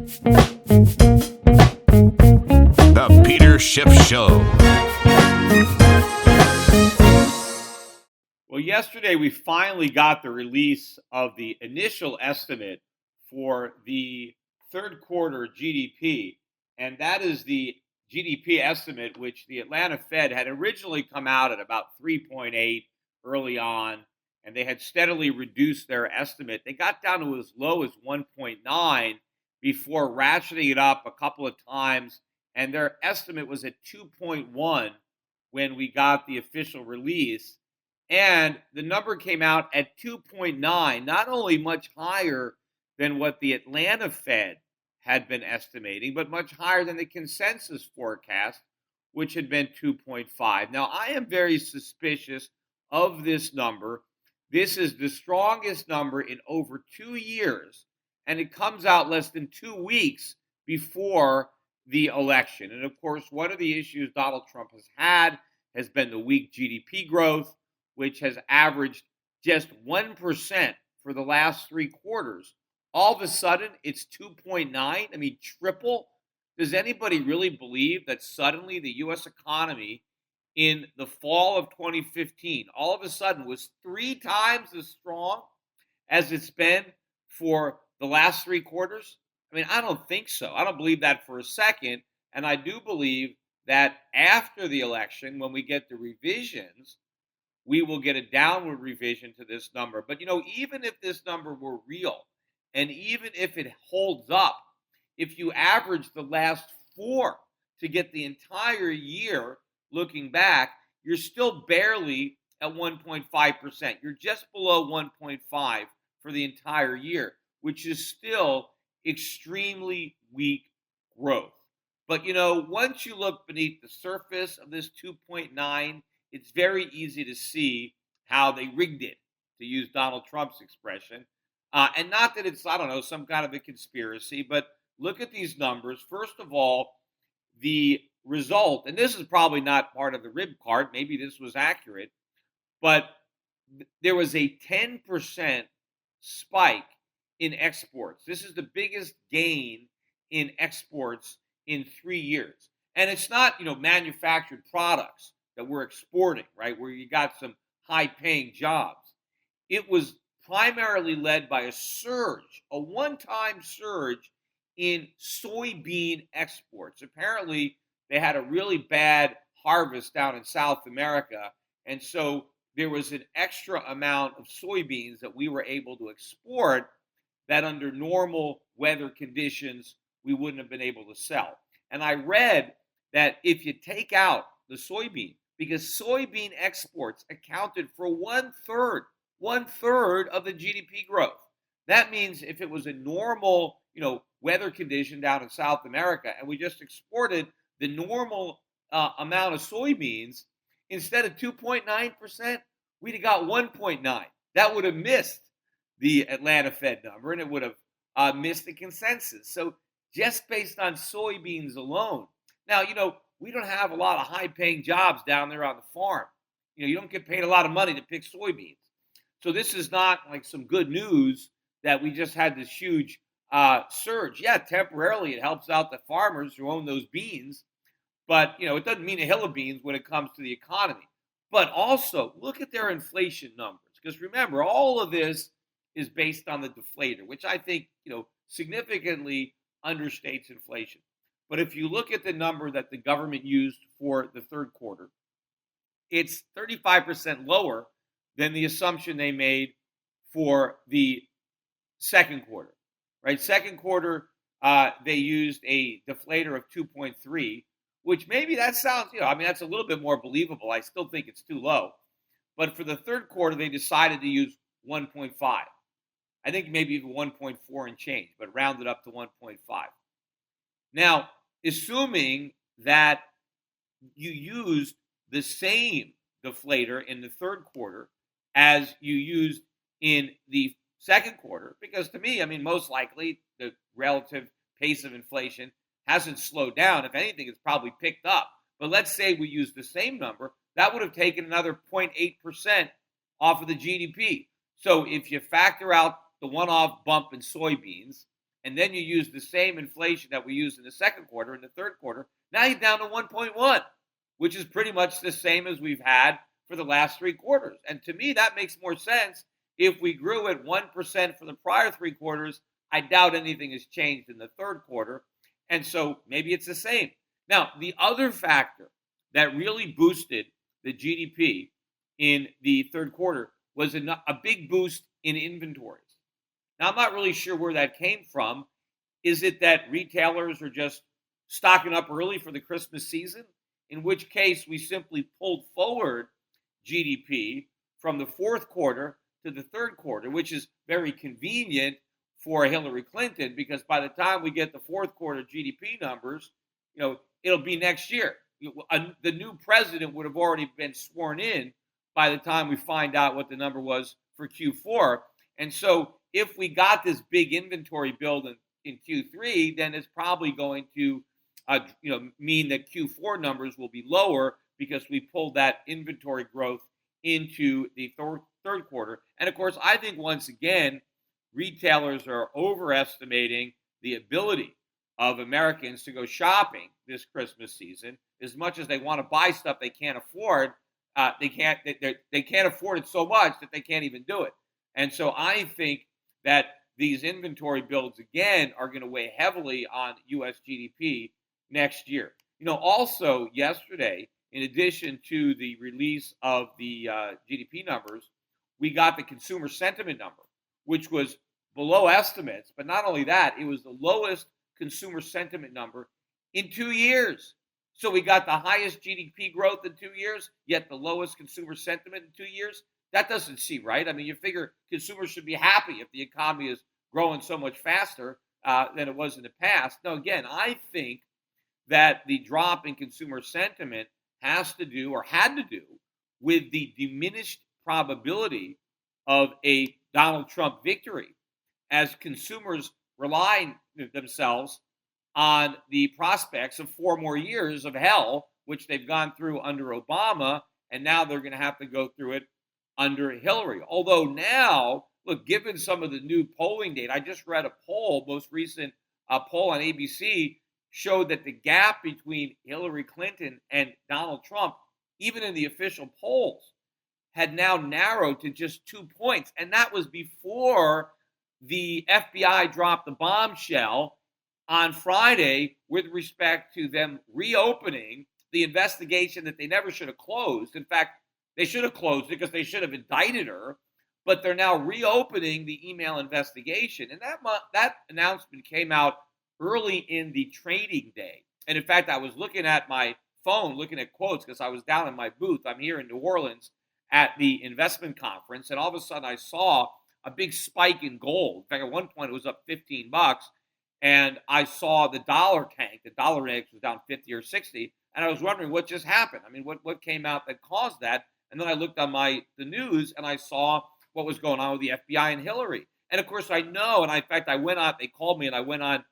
The Peter Schiff Show. Well, yesterday we finally got the release of the initial estimate for the third quarter GDP, and that is the GDP estimate, which the Atlanta Fed had originally come out at about 3.8 early on, and they had steadily reduced their estimate. They got down to as low as 1.9 before ratcheting it up a couple of times, and their estimate was at 2.1 when we got the official release. And the number came out at 2.9, not only much higher than what the Atlanta Fed had been estimating, but much higher than the consensus forecast, which had been 2.5. Now, I am very suspicious of this number. This is the strongest number in over 2 years, and it comes out less than 2 weeks before the election. And of course, one of the issues Donald Trump has been the weak GDP growth, which has averaged just 1% for the last 3 quarters. All of a sudden, it's 2.9. I mean, triple. Does anybody really believe that suddenly the U.S. economy in the fall of 2015 all of a sudden was 3 times as strong as it's been for the last 3 quarters? I mean, I don't think so. I don't believe that for a second. And I do believe that after the election, when we get the revisions, we will get a downward revision to this number. But, even if this number were real, and even if it holds up, if you average the last 4 to get the entire year looking back, you're still barely at 1.5%. You're just below 1.5 for the entire year, which is still extremely weak growth. But, once you look beneath the surface of this 2.9, it's very easy to see how they rigged it, to use Donald Trump's expression. And not that it's, some kind of a conspiracy, but look at these numbers. First of all, the result, and this is probably not part of the rib cart, maybe this was accurate, but there was a 10% spike in exports. This is the biggest gain in exports in 3 years. And it's not, manufactured products that we're exporting, right, where you got some high-paying jobs. It was primarily led by a one-time surge in soybean exports. Apparently, they had a really bad harvest down in South America, and so there was an extra amount of soybeans that we were able to export that under normal weather conditions we wouldn't have been able to sell. And I read that if you take out the soybean, because soybean exports accounted for one third of the GDP growth. That means if it was a normal, weather condition down in South America, and we just exported the normal amount of soybeans, instead of 2.9%, we'd have got 1.9. That would have missed the Atlanta Fed number, and it would have missed the consensus. So just based on soybeans alone. Now, we don't have a lot of high-paying jobs down there on the farm. You don't get paid a lot of money to pick soybeans. So this is not like some good news that we just had this huge surge. Yeah, temporarily it helps out the farmers who own those beans, but, it doesn't mean a hill of beans when it comes to the economy. But also, look at their inflation numbers, because remember, all of this is based on the deflator, which I think, significantly understates inflation. But if you look at the number that the government used for the third quarter, it's 35% lower than the assumption they made for the second quarter, right? Second quarter, they used a deflator of 2.3, which maybe that sounds, that's a little bit more believable. I still think it's too low. But for the third quarter, they decided to use 1.5. I think maybe even 1.4 and change, but rounded up to 1.5. Now, assuming that you used the same deflator in the third quarter as you used in the second quarter, because to me, most likely the relative pace of inflation hasn't slowed down. If anything, it's probably picked up. But let's say we use the same number, that would have taken another 0.8% off of the GDP. So if you factor out the one-off bump in soybeans, and then you use the same inflation that we used in the second quarter, in the third quarter, now you're down to 1.1, which is pretty much the same as we've had for the last three quarters. And to me, that makes more sense. If we grew at 1% for the prior three quarters, I doubt anything has changed in the third quarter. And so maybe it's the same. Now, the other factor that really boosted the GDP in the third quarter was a big boost in inventories. Now, I'm not really sure where that came from. Is it that retailers are just stocking up early for the Christmas season? In which case, we simply pulled forward GDP from the fourth quarter to the third quarter, which is very convenient for Hillary Clinton, because by the time we get the fourth quarter GDP numbers, it'll be next year. The new president would have already been sworn in by the time we find out what the number was for Q4. And so if we got this big inventory build in Q3, then it's probably going to mean that Q4 numbers will be lower because we pulled that inventory growth into the third quarter. And of course, I think once again, retailers are overestimating the ability of Americans to go shopping this Christmas season. As much as they want to buy stuff they can't afford, they can't afford it so much that they can't even do it. And so I think that these inventory builds again are going to weigh heavily on U.S. GDP next year. Also yesterday, in addition to the release of the GDP numbers, we got the consumer sentiment number, which was below estimates. But not only that, it was the lowest consumer sentiment number in 2 years. So we got the highest GDP growth in 2 years, yet the lowest consumer sentiment in 2 years. That doesn't seem right. I mean, you figure consumers should be happy if the economy is growing so much faster than it was in the past. Now, again, I think that the drop in consumer sentiment has to do, or had to do, with the diminished probability of a Donald Trump victory, as consumers rely themselves on the prospects of 4 more years of hell, which they've gone through under Obama, and now they're going to have to go through it under Hillary. Although now, look, given some of the new polling data, I just read a poll, most recent poll on ABC, showed that the gap between Hillary Clinton and Donald Trump, even in the official polls, had now narrowed to just 2 points. And that was before the FBI dropped the bombshell on Friday with respect to them reopening the investigation that they never should have closed. In fact, they should have closed it because they should have indicted her, but they're now reopening the email investigation. And that announcement came out early in the trading day. And in fact, I was looking at my phone, looking at quotes, because I was down in my booth. I'm here in New Orleans at the investment conference, and all of a sudden I saw a big spike in gold. In fact, at one point it was up $15, and I saw the dollar tank. The dollar index was down 50 or 60, and I was wondering what just happened. I mean, what came out that caused that? And then I looked on the news, and I saw what was going on with the FBI and Hillary. And of course, I know, and in fact, I went on. They called me, and I went on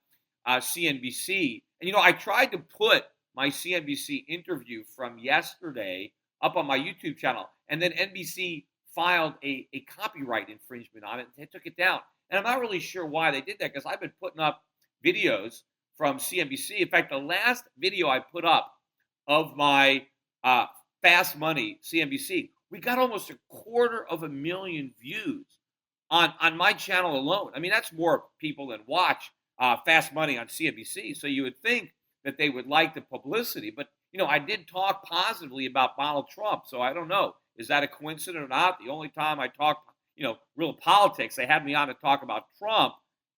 CNBC. And I tried to put my CNBC interview from yesterday up on my YouTube channel, and then NBC filed a copyright infringement on it. They took it down, and I'm not really sure why they did that, because I've been putting up videos from CNBC. In fact, the last video I put up of my Fast Money CNBC, we got almost 250,000 views on my channel alone. I mean, that's more people than watch Fast Money on CNBC. So you would think that they would like the publicity. But, I did talk positively about Donald Trump. So I don't know. Is that a coincidence or not? The only time I talk, real politics, they had me on to talk about Trump.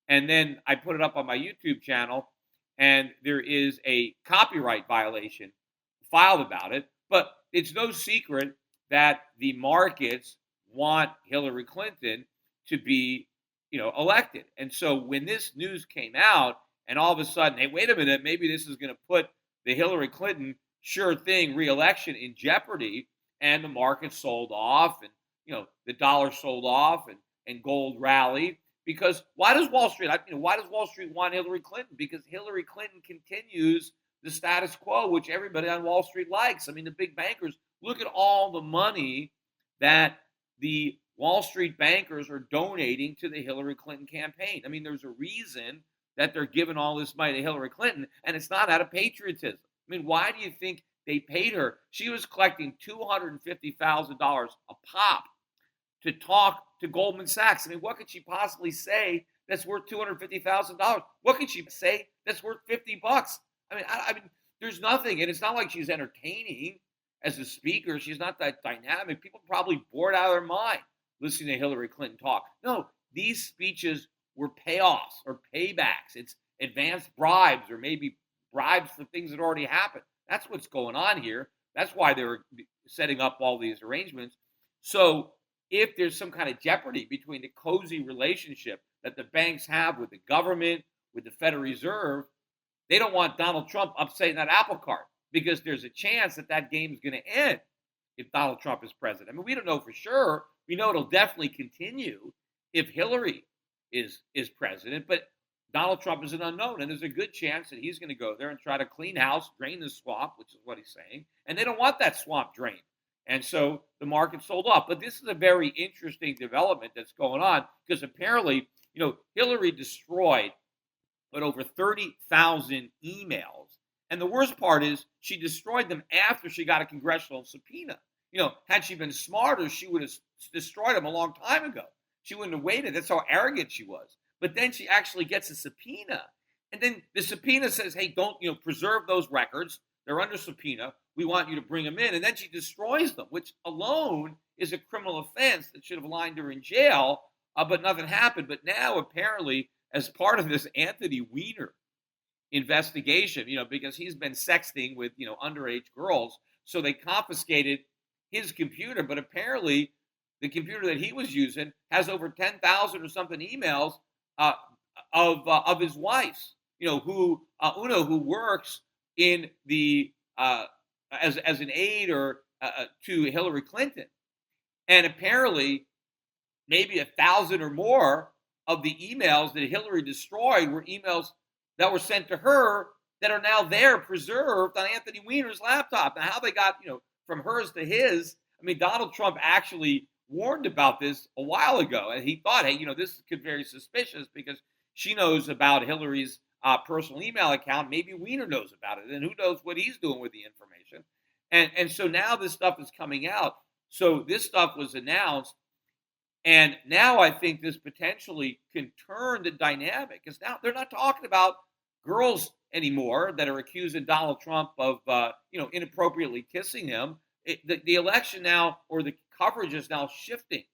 And then I put it up on my YouTube channel, and there is a copyright violation filed about it. But it's no secret that the markets want Hillary Clinton to be, elected. And so when this news came out, and all of a sudden, hey, wait a minute, maybe this is going to put the Hillary Clinton sure thing reelection in jeopardy, and the market sold off, and the dollar sold off, and gold rallied. Because why does Wall Street want Hillary Clinton? Because Hillary Clinton continues the status quo, which everybody on Wall Street likes. I mean, the big bankers, look at all the money that the Wall Street bankers are donating to the Hillary Clinton campaign. I mean, there's a reason that they're giving all this money to Hillary Clinton, and it's not out of patriotism. I mean, why do you think they paid her? She was collecting $250,000 a pop to talk to Goldman Sachs. I mean, what could she possibly say that's worth $250,000? What could she say that's worth $50? I mean, there's nothing, and it's not like she's entertaining as a speaker. She's not that dynamic. People probably bored out of their mind listening to Hillary Clinton talk. No, these speeches were payoffs or paybacks. It's advanced bribes or maybe bribes for things that already happened. That's what's going on here. That's why they were setting up all these arrangements. So if there's some kind of jeopardy between the cozy relationship that the banks have with the government, with the Federal Reserve, they don't want Donald Trump upsetting that apple cart, because there's a chance that that game is going to end if Donald Trump is president. I mean, we don't know for sure. We know it'll definitely continue if Hillary is president, but Donald Trump is an unknown, and there's a good chance that he's going to go there and try to clean house, drain the swamp, which is what he's saying, and they don't want that swamp drained. And so the market sold off. But this is a very interesting development that's going on, because apparently, Hillary destroyed over 30,000 emails. And the worst part is she destroyed them after she got a congressional subpoena. Had she been smarter, she would have destroyed them a long time ago. She wouldn't have waited. That's how arrogant she was. But then she actually gets a subpoena. And then the subpoena says, hey, don't, preserve those records. They're under subpoena. We want you to bring them in. And then she destroys them, which alone is a criminal offense that should have lined her in jail, but nothing happened. But now, apparently, as part of this Anthony Weiner investigation, because he's been sexting with, underage girls, so they confiscated his computer. But apparently, the computer that he was using has over 10,000 or something emails of his wife's, who works in the as an aide or to Hillary Clinton, and apparently maybe 1,000 or more of the emails that Hillary destroyed were emails that were sent to her that are now there preserved on Anthony Weiner's laptop. Now, how they got from hers to his? I mean, Donald Trump actually warned about this a while ago, and he thought, hey, this could be very suspicious because she knows about Hillary's personal email account. Maybe Weiner knows about it, and who knows what he's doing with the information. And so now this stuff is coming out. So this stuff was announced, and now I think this potentially can turn the dynamic, because now they're not talking about girls anymore that are accusing Donald Trump of inappropriately kissing him. The election now, or the coverage is now shifting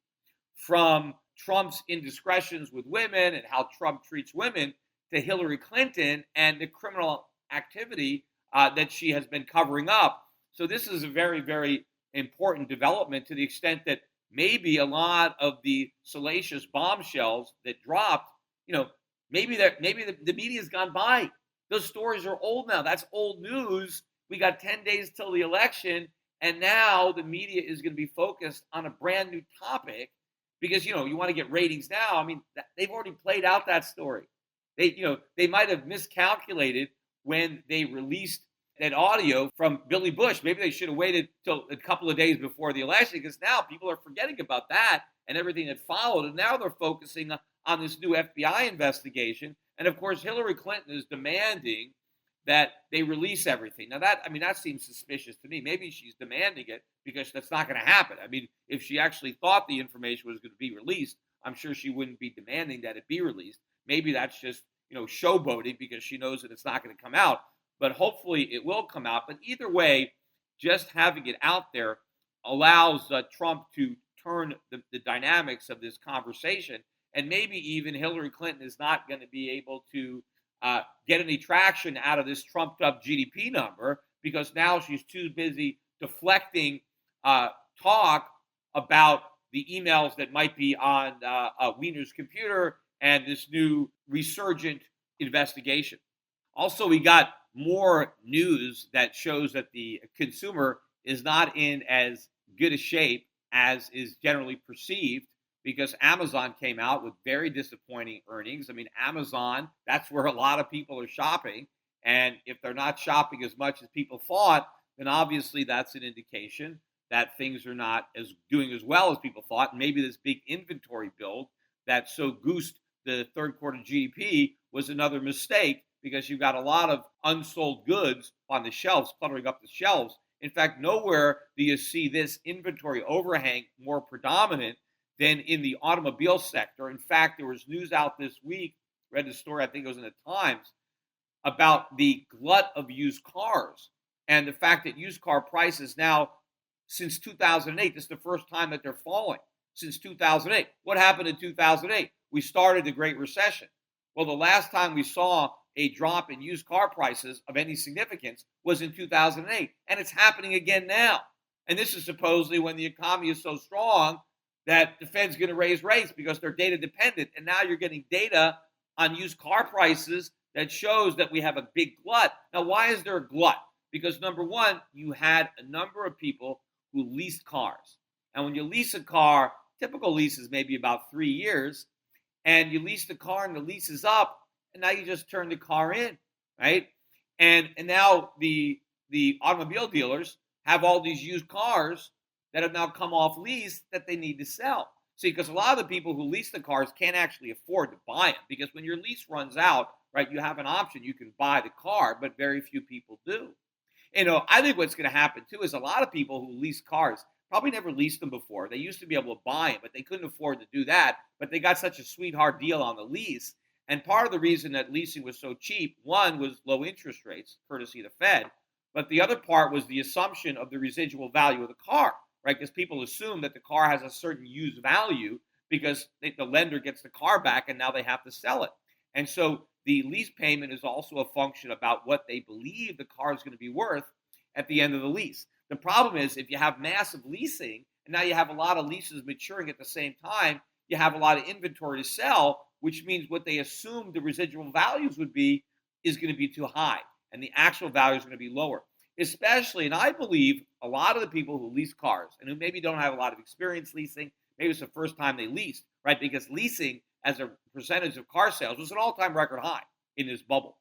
from Trump's indiscretions with women and how Trump treats women to Hillary Clinton and the criminal activity that she has been covering up. So this is a very, very important development, to the extent that maybe a lot of the salacious bombshells that dropped, maybe the media's gone by. Those stories are old now. That's old news. We got 10 days till the election, and now the media is going to be focused on a brand new topic, because, you want to get ratings now. I mean, they've already played out that story. They might have miscalculated when they released that audio from Billy Bush. Maybe they should have waited till a couple of days before the election, because now people are forgetting about that and everything that followed. And now they're focusing on this new FBI investigation. And of course, Hillary Clinton is demanding that they release everything. Now that seems suspicious to me. Maybe she's demanding it because that's not going to happen. I mean, if she actually thought the information was going to be released, I'm sure she wouldn't be demanding that it be released. Maybe that's just, showboating because she knows that it's not going to come out. But hopefully it will come out. But either way, just having it out there allows Trump to turn the dynamics of this conversation. And maybe even Hillary Clinton is not going to be able to get any traction out of this trumped up GDP number, because now she's too busy deflecting talk about the emails that might be on Weiner's computer and this new resurgent investigation. Also, we got more news that shows that the consumer is not in as good a shape as is generally perceived, because Amazon came out with very disappointing earnings. I mean, Amazon, that's where a lot of people are shopping. And if they're not shopping as much as people thought, then obviously that's an indication that things are not doing as well as people thought. And maybe this big inventory build that so goosed the third quarter GDP was another mistake because you've got a lot of unsold goods on the shelves, cluttering up the shelves. In fact, nowhere do you see this inventory overhang more predominant than in the automobile sector. In fact, there was news out this week, read the story, I think it was in the Times, about the glut of used cars and the fact that used car prices now, since 2008, this is the first time that they're falling since 2008. What happened in 2008? We started the Great Recession. Well, the last time we saw a drop in used car prices of any significance was in 2008, and it's happening again now. And this is supposedly when the economy is so strong that the Fed's going to raise rates because they're data dependent. And now you're getting data on used car prices that shows that we have a big glut. Now, why is there a glut? Because number one, you had a number of people who leased cars. And when you lease a car, typical lease is maybe about 3 years, and you lease the car and the lease is up, and now you just turn the car in, right? And now the automobile dealers have all these used cars that have now come off lease that they need to sell. See, because a lot of the people who lease the cars can't actually afford to buy them, because when your lease runs out, right, you have an option. You can buy the car, but very few people do. I think what's going to happen, too, is a lot of people who lease cars probably never leased them before. They used to be able to buy them, but they couldn't afford to do that. But they got such a sweetheart deal on the lease. And part of the reason that leasing was so cheap, one, was low interest rates, courtesy of the Fed. But the other part was the assumption of the residual value of the car, right? Because people assume that the car has a certain used value because the lender gets the car back and now they have to sell it. And so the lease payment is also a function about what they believe the car is going to be worth at the end of the lease. The problem is if you have massive leasing and now you have a lot of leases maturing at the same time, you have a lot of inventory to sell, which means what they assume the residual values would be is going to be too high, and the actual value is going to be lower. Especially, and I believe a lot of the people who lease cars and who maybe don't have a lot of experience leasing, maybe it's the first time they leased, right? Because leasing as a percentage of car sales was an all-time record high in this bubble.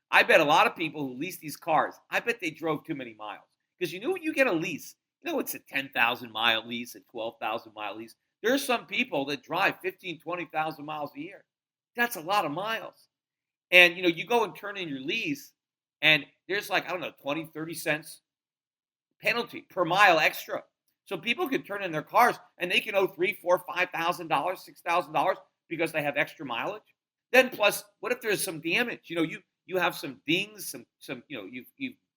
I bet a lot of people who lease these cars, I bet they drove too many miles. Because you get a lease. It's a 10,000-mile lease, a 12,000-mile lease. There are some people that drive 15, 20,000 miles a year. That's a lot of miles. And, you go and turn in your lease, and there's 20, 30 cents penalty per mile extra. So people can turn in their cars, and they can owe $3,000, $4,000, $5,000, $6,000 because they have extra mileage. Then plus, what if there's some damage? You have some dings, some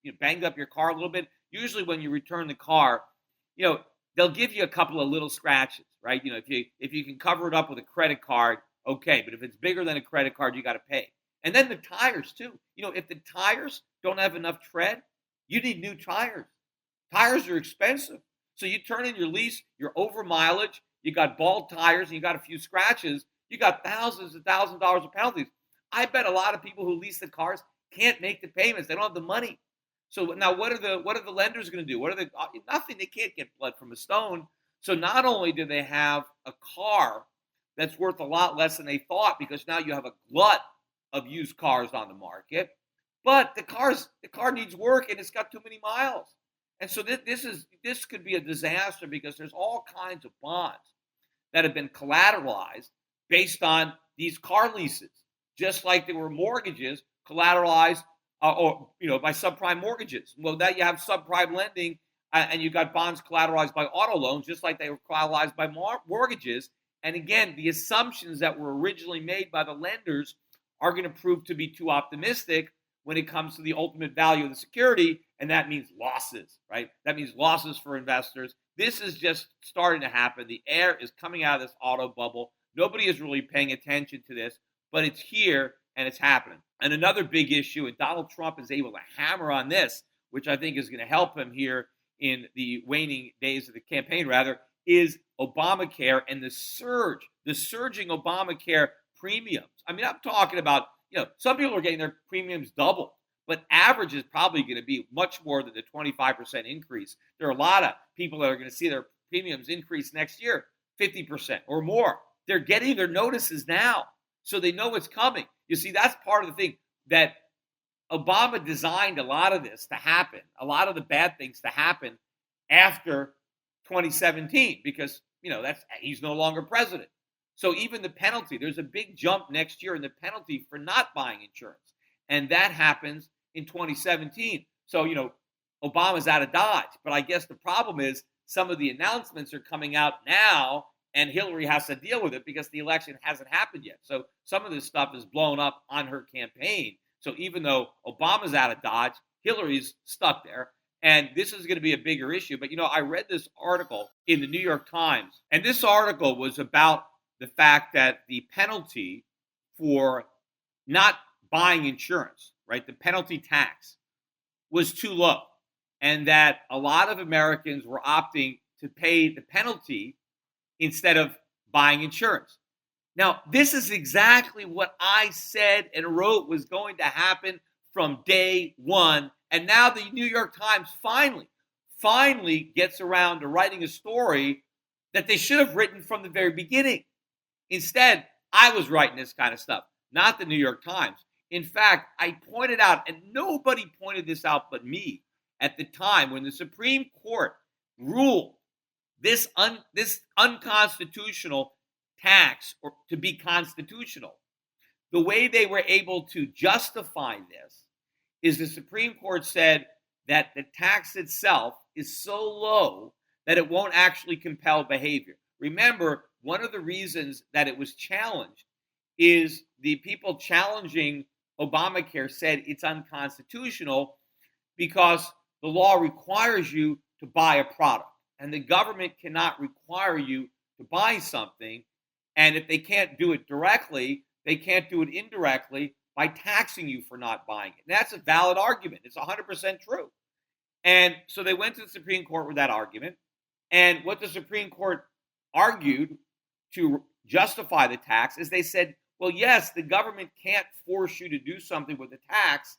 you banged up your car a little bit. Usually when you return the car, they'll give you a couple of little scratches, right? If you can cover it up with a credit card, okay. But if it's bigger than a credit card, you got to pay. And then the tires too. If the tires don't have enough tread, you need new tires. Tires are expensive. So you turn in your lease, you're over mileage, you got bald tires, and you got a few scratches, you got thousands and thousands of dollars of penalties. I bet a lot of people who lease the cars can't make the payments. They don't have the money. So now what are the lenders going to do? Nothing. They can't get blood from a stone. So not only do they have a car that's worth a lot less than they thought because now you have a glut of used cars on the market, but the car needs work and it's got too many miles. And so this could be a disaster because there's all kinds of bonds that have been collateralized based on these car leases, just like there were mortgages collateralized by subprime mortgages. Well, now you have subprime lending, and you got bonds collateralized by auto loans, just like they were collateralized by mortgages. And again, the assumptions that were originally made by the lenders are going to prove to be too optimistic when it comes to the ultimate value of the security, and that means losses, right? That means losses for investors. This is just starting to happen. The air is coming out of this auto bubble. Nobody is really paying attention to this, but it's here and it's happening. And another big issue, and Donald Trump is able to hammer on this, which I think is going to help him here in the waning days of the campaign, is Obamacare and the surging Obamacare premiums. I mean, I'm talking about, some people are getting their premiums doubled, but average is probably going to be much more than the 25% increase. There are a lot of people that are going to see their premiums increase next year, 50% or more. They're getting their notices now, so they know it's coming. You see, that's part of the thing that Obama designed a lot of this to happen, a lot of the bad things to happen after 2017, because, he's no longer president. So even the penalty, there's a big jump next year in the penalty for not buying insurance. And that happens in 2017. So, Obama's out of Dodge. But I guess the problem is some of the announcements are coming out now, and Hillary has to deal with it because the election hasn't happened yet. So some of this stuff is blown up on her campaign. So even though Obama's out of Dodge, Hillary's stuck there. And this is going to be a bigger issue. But, I read this article in the New York Times, and this article was about the fact that the penalty for not buying insurance, right, the penalty tax was too low, and that a lot of Americans were opting to pay the penalty instead of buying insurance. Now, this is exactly what I said and wrote was going to happen from day one. And now the New York Times finally gets around to writing a story that they should have written from the very beginning. Instead, I was writing this kind of stuff, not the New York Times. In fact, I pointed out, and nobody pointed this out but me at the time, when the Supreme Court ruled this unconstitutional tax or to be constitutional. The way they were able to justify this is the Supreme Court said that the tax itself is so low that it won't actually compel behavior. Remember, one of the reasons that it was challenged is the people challenging Obamacare said it's unconstitutional because the law requires you to buy a product, and the government cannot require you to buy something. And if they can't do it directly, they can't do it indirectly by taxing you for not buying it. And that's a valid argument. It's 100% true. And so they went to the Supreme Court with that argument. And what the Supreme Court argued to justify the tax is they said, well, yes, the government can't force you to do something with the tax.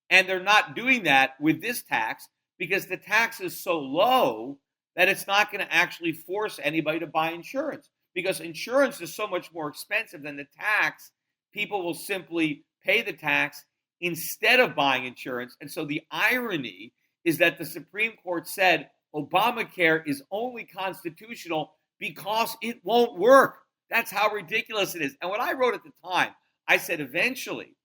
And they're not doing that with this tax because the tax is so low that it's not going to actually force anybody to buy insurance. Because insurance is so much more expensive than the tax, people will simply pay the tax instead of buying insurance. And so the irony is that the Supreme Court said Obamacare is only constitutional because it won't work. That's how ridiculous it is. And what I wrote at the time, I said eventually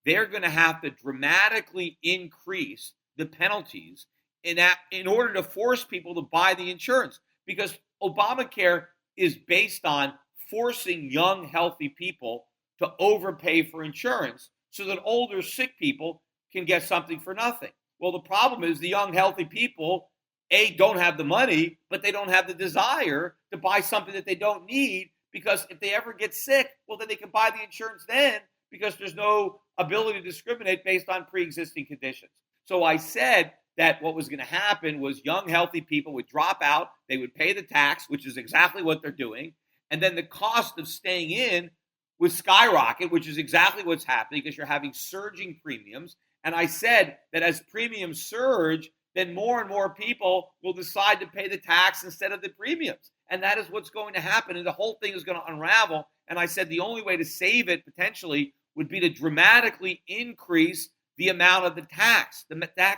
they're going to have to dramatically increase the penalties in order to force people to buy the insurance, because Obamacare is based on forcing young, healthy people to overpay for insurance so that older, sick people can get something for nothing. Well, the problem is the young, healthy people, A, don't have the money, but they don't have the desire to buy something that they don't need, because if they ever get sick, well, then they can buy the insurance then, because there's no ability to discriminate based on pre-existing conditions. So I said that what was going to happen was young, healthy people would drop out, they would pay the tax, which is exactly what they're doing, and then the cost of staying in would skyrocket, which is exactly what's happening because you're having surging premiums. And I said that as premiums surge, then more and more people will decide to pay the tax instead of the premiums. And that is what's going to happen, and the whole thing is going to unravel. And I said the only way to save it potentially would be to dramatically increase the amount of the tax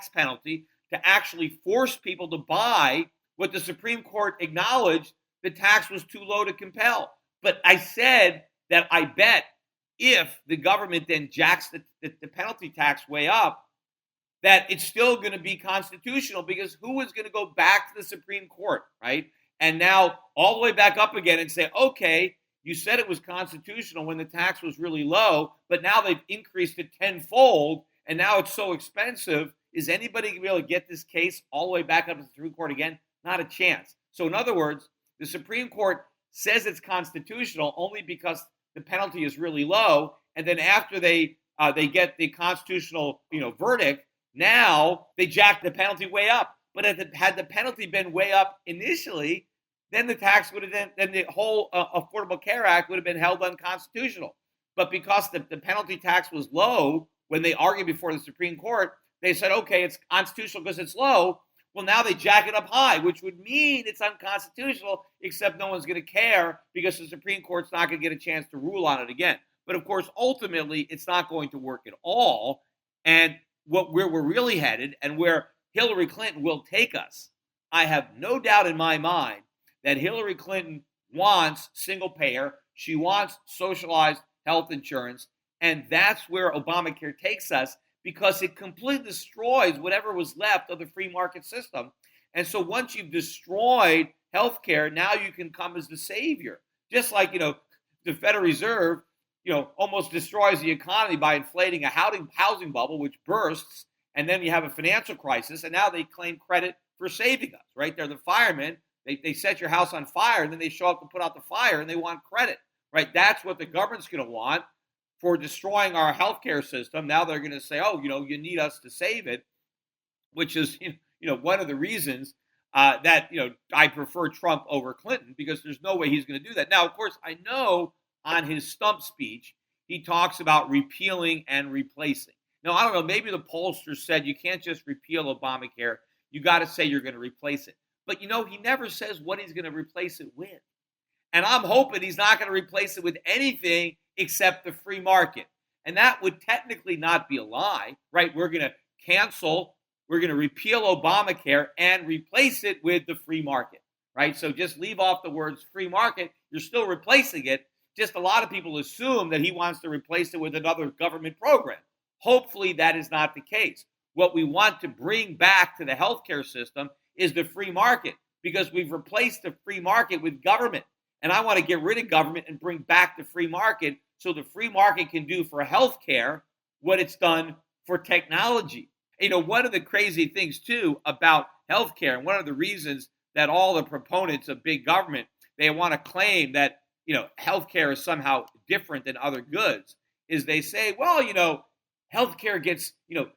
penalty, to actually force people to buy what the Supreme Court acknowledged the tax was too low to compel. But I said that I bet if the government then jacks the penalty tax way up, that it's still going to be constitutional, because who is going to go back to the Supreme Court, right? And now all the way back up again and say, okay, you said it was constitutional when the tax was really low, but now they've increased it tenfold, and now it's so expensive. Is anybody going to be able to get this case all the way back up to the Supreme Court again? Not a chance. So in other words, the Supreme Court says it's constitutional only because the penalty is really low, and then after they get the constitutional verdict, now they jack the penalty way up. But had the penalty been way up initially, then the tax would have then the whole Affordable Care Act would have been held unconstitutional. But because the penalty tax was low when they argued before the Supreme Court, they said, okay, it's constitutional because it's low. Well, now they jack it up high, which would mean it's unconstitutional, except no one's going to care because the Supreme Court's not going to get a chance to rule on it again. But of course, ultimately, it's not going to work at all. And where we're really headed and where Hillary Clinton will take us, I have no doubt in my mind that Hillary Clinton wants single payer. She wants socialized health insurance. And that's where Obamacare takes us because it completely destroys whatever was left of the free market system. And so once you've destroyed healthcare, now you can come as the savior. Just like, the Federal Reserve, almost destroys the economy by inflating a housing bubble, which bursts, and then you have a financial crisis, and now they claim credit for saving us, right? They're the firemen. They set your house on fire, and then they show up to put out the fire, and they want credit, right? That's what the government's going to want for destroying our healthcare system. Now they're going to say, oh, you need us to save it, which is, one of the reasons that, I prefer Trump over Clinton, because there's no way he's going to do that. Now, of course, I know on his stump speech, he talks about repealing and replacing. Now, I don't know, maybe the pollsters said you can't just repeal Obamacare. You got to say you're going to replace it. But, he never says what he's going to replace it with. And I'm hoping he's not going to replace it with anything except the free market. And that would technically not be a lie, right? We're going to repeal Obamacare and replace it with the free market, right? So just leave off the words free market. You're still replacing it. Just a lot of people assume that he wants to replace it with another government program. Hopefully that is not the case. What we want to bring back to the healthcare system is the free market, because we've replaced the free market with government. And I want to get rid of government and bring back the free market so the free market can do for healthcare what it's done for technology. One of the crazy things, too, about healthcare, and one of the reasons that all the proponents of big government, they want to claim that, healthcare is somehow different than other goods, is they say, well, healthcare gets,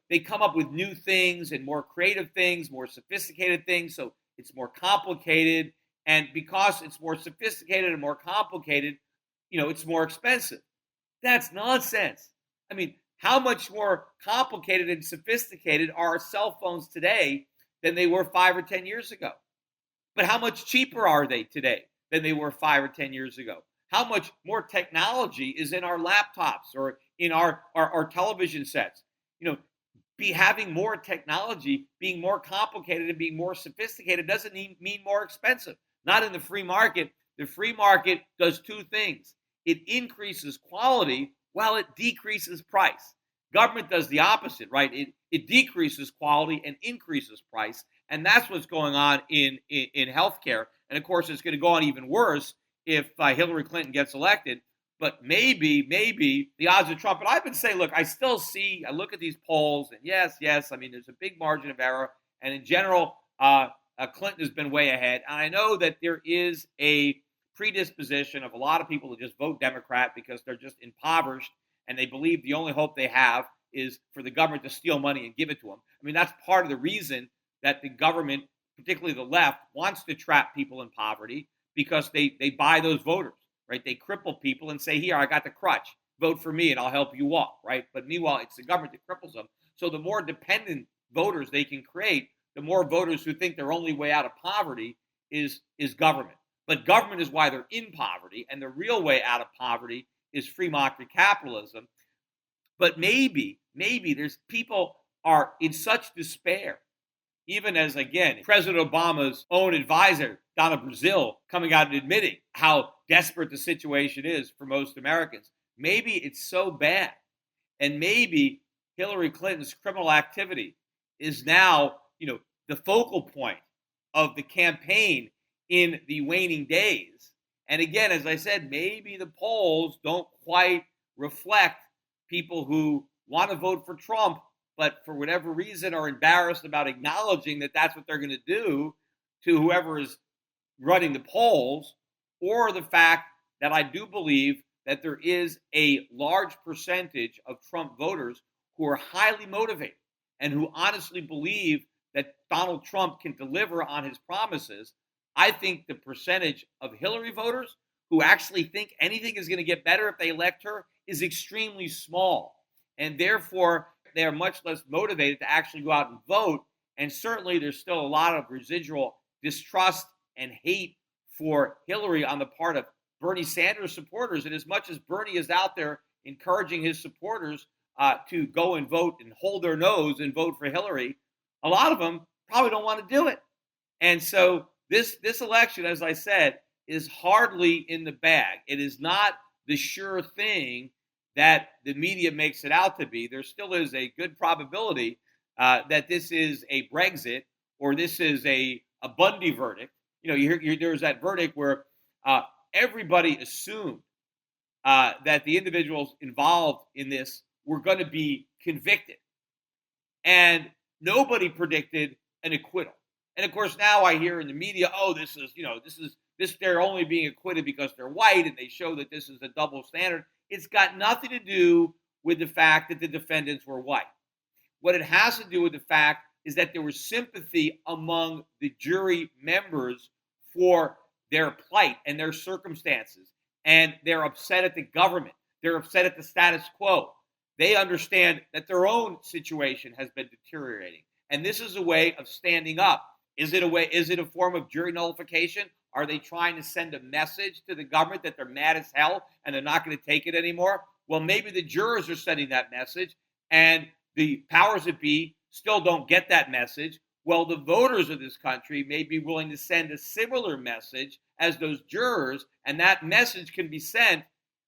they come up with new things and more creative things, more sophisticated things, so it's more complicated. And because it's more sophisticated and more complicated, it's more expensive. That's nonsense. I mean, how much more complicated and sophisticated are our cell phones today than they were 5 or 10 years ago? But how much cheaper are they today than they were 5 or 10 years ago? How much more technology is in our laptops or in our television sets? Having more technology, being more complicated and being more sophisticated doesn't mean more expensive. Not in the free market. The free market does two things. It increases quality while it decreases price. Government does the opposite, right? It decreases quality and increases price. And that's what's going on in healthcare. And of course, it's going to go on even worse if Hillary Clinton gets elected. But maybe the odds of Trump. But I've been saying, look, I look at these polls, and yes, I mean, there's a big margin of error. And in general, Clinton has been way ahead. And I know that there is a predisposition of a lot of people to just vote Democrat because they're just impoverished and they believe the only hope they have is for the government to steal money and give it to them. I mean, that's part of the reason that the government, particularly the left, wants to trap people in poverty, because they buy those voters, right? They cripple people and say, here, I got the crutch. Vote for me and I'll help you walk, right? But meanwhile, it's the government that cripples them. So the more dependent voters they can create, the more voters who think their only way out of poverty is government. But government is why they're in poverty, and the real way out of poverty is free market capitalism. But maybe there's people are in such despair, even as, again, President Obama's own advisor down in Brazil coming out and admitting how desperate the situation is for most Americans. Maybe it's so bad, and maybe Hillary Clinton's criminal activity is now, the focal point of the campaign in the waning days. And again, as I said, maybe the polls don't quite reflect people who want to vote for Trump, but for whatever reason are embarrassed about acknowledging that that's what they're going to do to whoever is running the polls, or the fact that I do believe that there is a large percentage of Trump voters who are highly motivated and who honestly believe that Donald Trump can deliver on his promises. I think the percentage of Hillary voters who actually think anything is going to get better if they elect her is extremely small. And therefore, they are much less motivated to actually go out and vote. And certainly there's still a lot of residual distrust and hate for Hillary on the part of Bernie Sanders supporters. And as much as Bernie is out there encouraging his supporters to go and vote and hold their nose and vote for Hillary, a lot of them probably don't want to do it. And so this election, as I said, is hardly in the bag. It is not the sure thing that the media makes it out to be. There still is a good probability that this is a Brexit or this is a Bundy verdict. There's that verdict where everybody assumed that the individuals involved in this were going to be convicted, and nobody predicted an acquittal. And of course, now I hear in the media, they're only being acquitted because they're white, and they show that this is a double standard. It's got nothing to do with the fact that the defendants were white. What it has to do with the fact is that there was sympathy among the jury members for their plight and their circumstances. And they're upset at the government. They're upset at the status quo. They understand that their own situation has been deteriorating. And this is a way of standing up. Is it a form of jury nullification? Are they trying to send a message to the government that they're mad as hell and they're not going to take it anymore? Well, maybe the jurors are sending that message and the powers that be still don't get that message. Well, the voters of this country may be willing to send a similar message as those jurors, and that message can be sent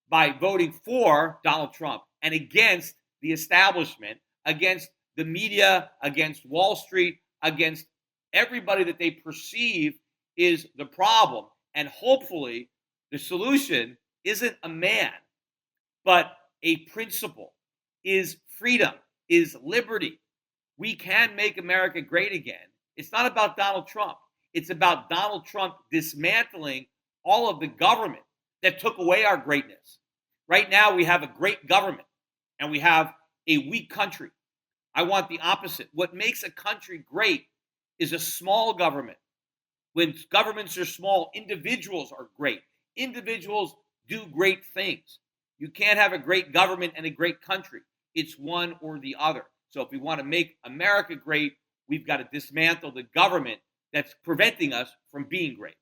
by voting for Donald Trump and against the establishment, against the media, against Wall Street, against everybody that they perceive is the problem. And hopefully the solution isn't a man, but a principle, is freedom, is liberty. We can make America great again. It's not about Donald Trump. It's about Donald Trump dismantling all of the government that took away our greatness. Right now, we have a great government and we have a weak country. I want the opposite. What makes a country great is a small government. When governments are small, individuals are great. Individuals do great things. You can't have a great government and a great country. It's one or the other. So if we want to make America great, we've got to dismantle the government that's preventing us from being great.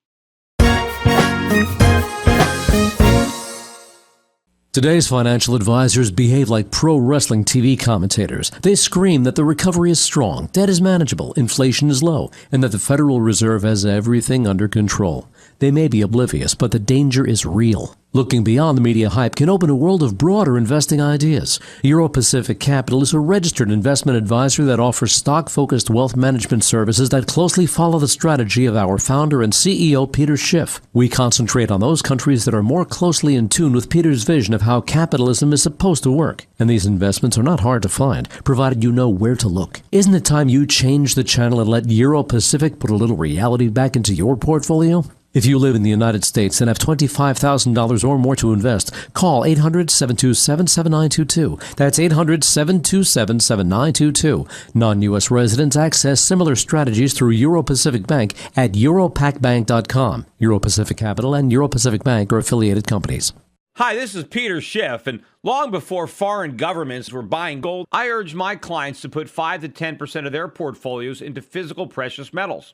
Today's financial advisors behave like pro wrestling TV commentators. They scream that the recovery is strong, debt is manageable, inflation is low, and that the Federal Reserve has everything under control. They may be oblivious, but the danger is real. Looking beyond the media hype can open a world of broader investing ideas. Euro Pacific Capital is a registered investment advisor that offers stock-focused wealth management services that closely follow the strategy of our founder and CEO, Peter Schiff. We concentrate on those countries that are more closely in tune with Peter's vision of how capitalism is supposed to work. And these investments are not hard to find, provided you know where to look. Isn't it time you change the channel and let Euro Pacific put a little reality back into your portfolio? If you live in the United States and have $25,000 or more to invest, call 800-727-7922. That's 800-727-7922. Non-U.S. residents access similar strategies through Euro Pacific Bank at europacbank.com. Euro Pacific Capital and Euro Pacific Bank are affiliated companies. Hi, this is Peter Schiff, and long before foreign governments were buying gold, I urged my clients to put 5 to 10% of their portfolios into physical precious metals.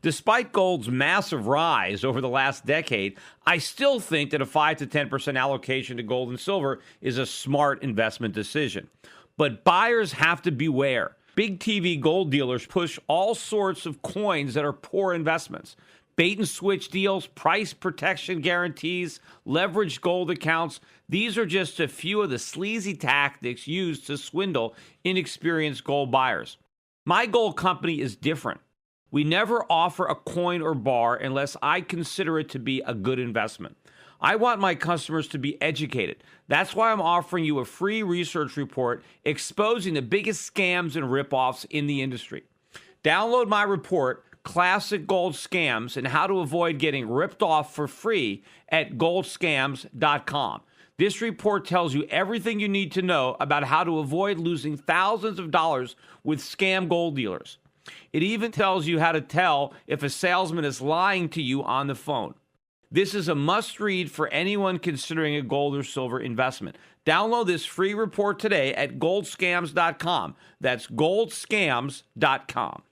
Despite gold's massive rise over the last decade, I still think that a 5 to 10% allocation to gold and silver is a smart investment decision. But buyers have to beware. Big TV gold dealers push all sorts of coins that are poor investments. Bait and switch deals, price protection guarantees, leveraged gold accounts. These are just a few of the sleazy tactics used to swindle inexperienced gold buyers. My gold company is different. We never offer a coin or bar unless I consider it to be a good investment. I want my customers to be educated. That's why I'm offering you a free research report exposing the biggest scams and ripoffs in the industry. Download my report, Classic Gold Scams and How to Avoid Getting Ripped Off, for free at goldscams.com. This report tells you everything you need to know about how to avoid losing thousands of dollars with scam gold dealers. It even tells you how to tell if a salesman is lying to you on the phone. This is a must-read for anyone considering a gold or silver investment. Download this free report today at goldscams.com. That's goldscams.com.